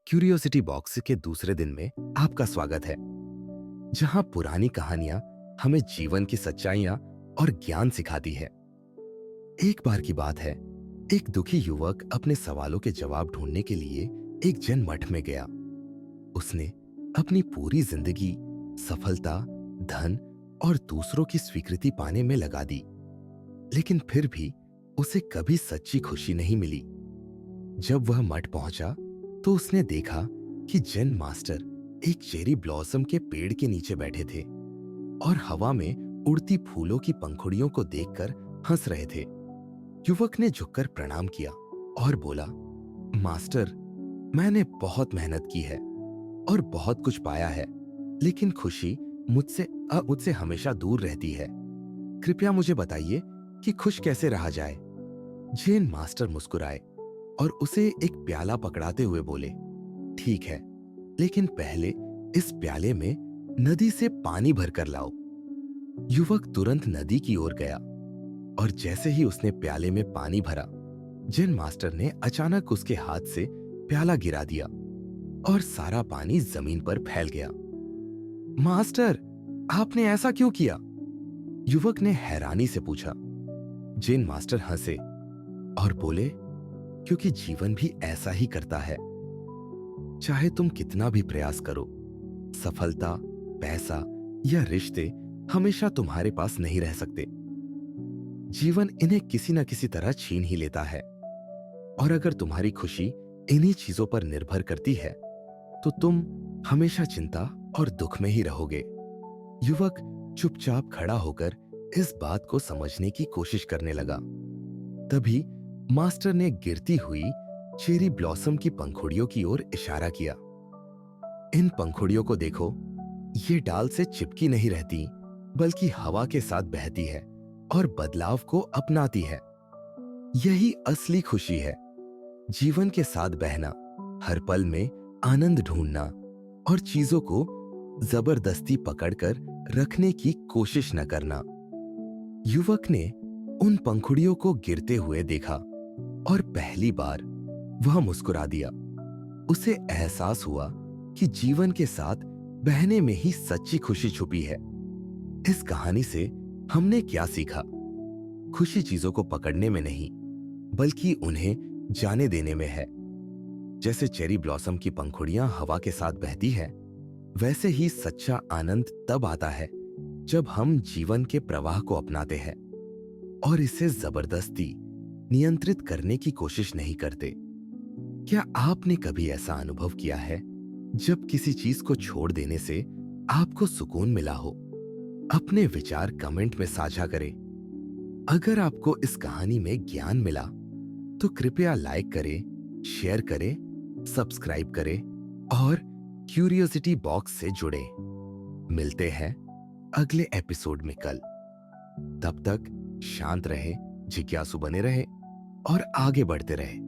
Curiosity box के दूसरे दिन में आपका स्वागत है, जहां पुरानी कहानियां हमें जीवन की सच्चाइयां और ज्ञान सिखाती है। एक बार की बात है, एक दुखी युवक अपने सवालों के जवाब ढूंढने के लिए एक जैन मठ में गया। उसने अपनी पूरी जिंदगी सफलता, धन और दूसरों की स्वीकृति पाने में लगा दी, लेकिन फिर भी उसे कभी सच्ची खुशी नहीं मिली। जब वह मठ पहुंचा तो उसने देखा कि जैन मास्टर एक चेरी ब्लॉसम के पेड़ के नीचे बैठे थे और हवा में उड़ती फूलों की पंखुड़ियों को देखकर हंस रहे थे। युवक ने झुककर प्रणाम किया और बोला, मास्टर, मैंने बहुत मेहनत की है और बहुत कुछ पाया है, लेकिन खुशी मुझसे हमेशा दूर रहती है। कृपया मुझे बताइए कि खुश कैसे रहा जाए। जैन मास्टर मुस्कुराए और उसे एक प्याला पकड़ाते हुए बोले, ठीक है, लेकिन पहले इस प्याले में नदी से पानी भरकर लाओ। युवक तुरंत नदी की ओर गया और जैसे ही उसने प्याले में पानी भरा, जैन मास्टर ने अचानक उसके हाथ से प्याला गिरा दिया और सारा पानी जमीन पर फैल गया। मास्टर, आपने ऐसा क्यों किया? युवक ने हैरानी से पूछा। जैन मास्टर हंसे और बोले, क्योंकि जीवन भी ऐसा ही करता है। चाहे तुम कितना भी प्रयास करो, सफलता, पैसा या रिश्ते हमेशा तुम्हारे पास नहीं रह सकते। जीवन इन्हें किसी न किसी तरह छीन ही लेता है, और अगर तुम्हारी खुशी इन्हीं चीजों पर निर्भर करती है तो तुम हमेशा चिंता और दुख में ही रहोगे। युवक चुपचाप खड़ा होकर इस बात को समझने की कोशिश करने लगा। तभी मास्टर ने गिरती हुई चेरी ब्लॉसम की पंखुड़ियों की ओर इशारा किया। इन पंखुड़ियों को देखो, ये डाल से चिपकी नहीं रहती, बल्कि हवा के साथ बहती है और बदलाव को अपनाती है। यही असली खुशी है, जीवन के साथ बहना, हर पल में आनंद ढूंढना और चीजों को जबरदस्ती पकड़कर रखने की कोशिश न करना। युवक ने उन पंखुड़ियों को गिरते हुए देखा और पहली बार वह मुस्कुरा दिया। उसे एहसास हुआ कि जीवन के साथ बहने में ही सच्ची खुशी छुपी है। इस कहानी से हमने क्या सीखा? खुशी चीजों को पकड़ने में नहीं, बल्कि उन्हें जाने देने में है। जैसे चेरी ब्लॉसम की पंखुड़ियां हवा के साथ बहती है, वैसे ही सच्चा आनंद तब आता है जब हम जीवन के प्रवाह को अपनाते हैं और इसे जबरदस्ती नियंत्रित करने की कोशिश नहीं करते। क्या आपने कभी ऐसा अनुभव किया है जब किसी चीज को छोड़ देने से आपको सुकून मिला हो? अपने विचार कमेंट में साझा करें। अगर आपको इस कहानी में ज्ञान मिला तो कृपया लाइक करें, शेयर करें, सब्सक्राइब करें और क्यूरियोसिटी बॉक्स से जुड़े। मिलते हैं अगले एपिसोड में कल। तब तक शांत रहे, जिज्ञासु बने रहे और आगे बढ़ते रहे।